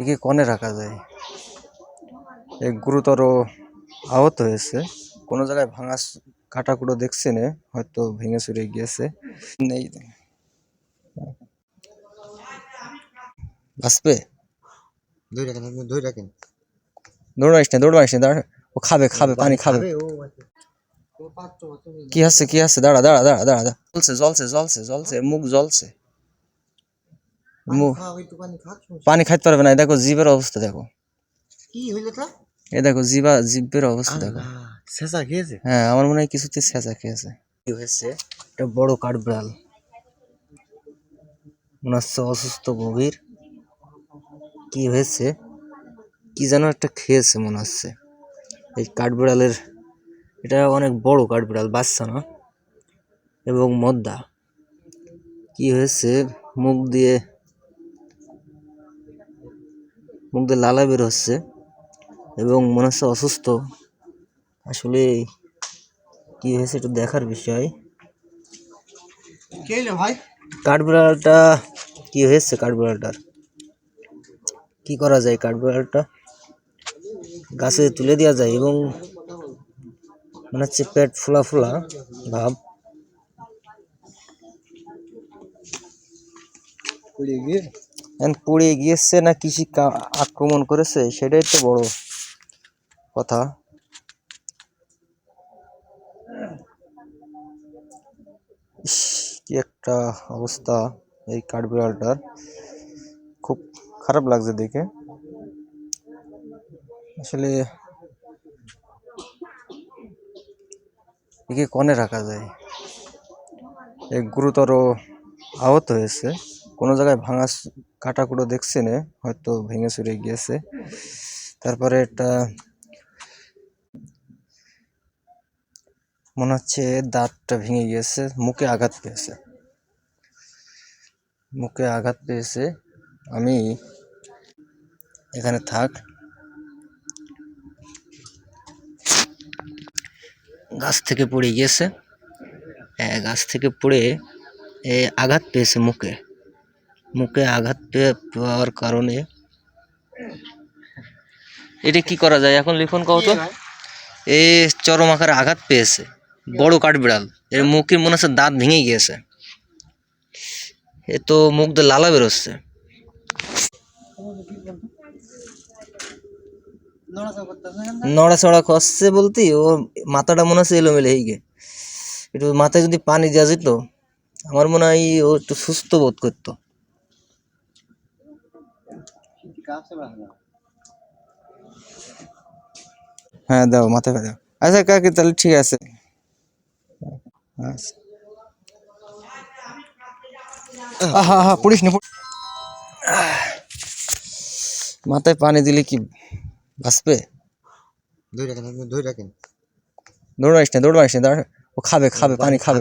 একে কনে রাখা যায়। এক গুরুতর আহত হয়েছে, কোনো জায়গায় ভাঙা কাটাকুটো দেখছি না, হয়তো ভেঙে চুরে গিয়েছে। নেই বাঁচবে, দৌড়াইস না দৌড়াইস না, দাঁড়া, ও খাবে খাবে পানি খাবে। কি আছে কি আছে, দাঁড়া দাঁড়া দাঁড়া দাঁড়া দাঁড়া, জ্বলছে জ্বলছে জ্বলছে জ্বলছে, মুখ জ্বলছে, মুখ পানি খাইতে পারবে না। দেখো জিভের অবস্থা দেখো, কি হইলো তা? এ দেখো জিভের অবস্থা দেখো। ছেঁচা খেয়েছে? হ্যাঁ, আমার মনে হয় কিছুতে ছেঁচা খেয়েছে। কি হয়েছে, একটা বড় কাঠবিড়াল মনে হচ্ছে অসুস্থ গভীর। কি হয়েছে, কি যেন একটা খেয়েছে মনে হচ্ছে। এই কাঠবিড়ালের, এটা অনেক বড় কাঠবিড়াল, বাচ্চা না, এবং মদ্দা। কি হয়েছে, মুখ দিয়ে লালা বের হচ্ছে এবং মনে হচ্ছে অসুস্থ। আসলে কি হয়েছে একটু দেখার বিষয়। কাঠবিড়ালটা কি হয়েছে, কাঠবিড়ালটার কি করা যায়? কাঠবিড়ালটা গাছে তুলে দেওয়া যায় এবং মনে হচ্ছে পেট ফোলা ফোলা ভাব। পুড়ে গিয়েছে না কৃষি আক্রমণ করেছে, সেটাই তো বড় কথা। কি একটা অবস্থা এই কাঠবিড়ালটার, খুব খারাপ লাগছে দেখে। আসলে একে কনে রাখা যায়। এক গুরুতর আহত হয়েছে, কোনো জায়গায় ভাঙা কাটাকুটো দেখছি না, হয়তো ভেঙে চুরে গিয়েছে। তারপরে একটা মনে হচ্ছে দাঁতটা ভেঙে গিয়েছে, মুখে আঘাত পেয়েছে, মুখে আঘাত পেয়েছে। আমি এখানে থাক, গাছ থেকে পড়ে গিয়েছে, গাছ থেকে পড়ে আঘাত পেয়েছে মুখে, মুখে আঘাত পাওয়ার কারণে এটা কি করা যায় এখন, লিখন কও তো। এই চরম আকারে আঘাত পেয়েছে, বড় কাঠবিড়াল, এর মুখে মনে হচ্ছে দাঁত ভেঙে গিয়েছে, এ তো মুখ দিয়ে লালা বেরোচ্ছে। নড়াচড়া করছে বলতে ও মাথাটা মনে হচ্ছে এলোমেলো হয়ে গে, একটু মাথায় যদি পানি দেওয়া যেত আমার মনে হয় ও একটু সুস্থ বোধ করতো। হ্যাঁ দাও, মাথায় দাও। আচ্ছা কাকি, তাহলে ঠিক আছে। আচ্ছা, হা হা পড়িস না, মাথায় পানি দিলে কি বাঁচবে? দৌড়াইস না দৌড়াইস না, দাঁড়া, ও খাবে খাবে পানি খাবে।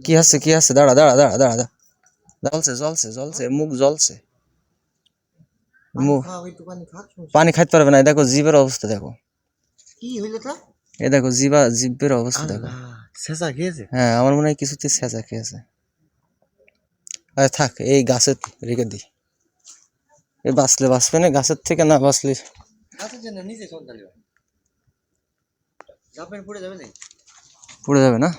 কি আছে কি আছে, দাঁড়া দাঁড়া দাঁড়া দাঁড়া দাঁড়া, জ্বলছে জ্বলছে জ্বলছে, মুখ জ্বলছে, মুখ পানি খাইতে পারবে না। দেখো জিভের অবস্থা দেখো, কি হইলো তা? এ দেখো জিভের অবস্থা দেখো। ছেঁচা খেয়েছে? হ্যাঁ, আমার মনে হয় কিছুতে ছেঁচা খেয়েছে। আরে থাক, এই গাছে রেখে দিই, এ বাঁচলে বাঁচবে না, গাছের থেকে না বাঁচলে নিচে পড়ে যাবে না? পড়ে যাবে না।